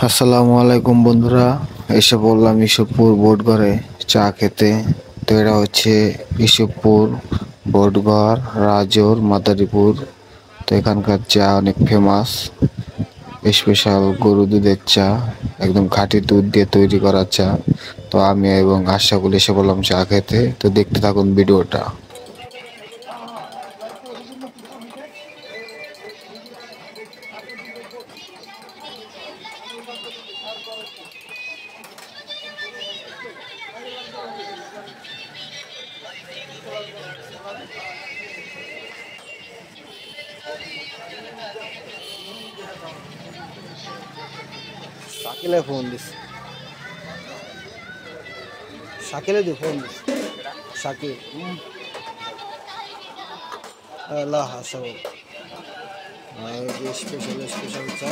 আসসালামু আলাইকুম বন্ধুরা, এসে বললাম ইসবপুর বোটঘরে চা খেতে। তো এটা হচ্ছে ইসবপুর বোটঘর, রাজোর, মাদারীপুর। তো এখানকার চা অনেক ফেমাস, স্পেশাল গরু দুধের চা, একদম খাঁটি দুধ দিয়ে তৈরি করা চা। তো আমি এবং আশাকুল এসে বললাম চা খেতে। তো দেখতে থাকুন ভিডিওটা। শাকিলে ফোন দিস শাকিলে দি ফোন দিস শাকিল আল্লাহ হাসাব স্পেশাল স্পেশাল চা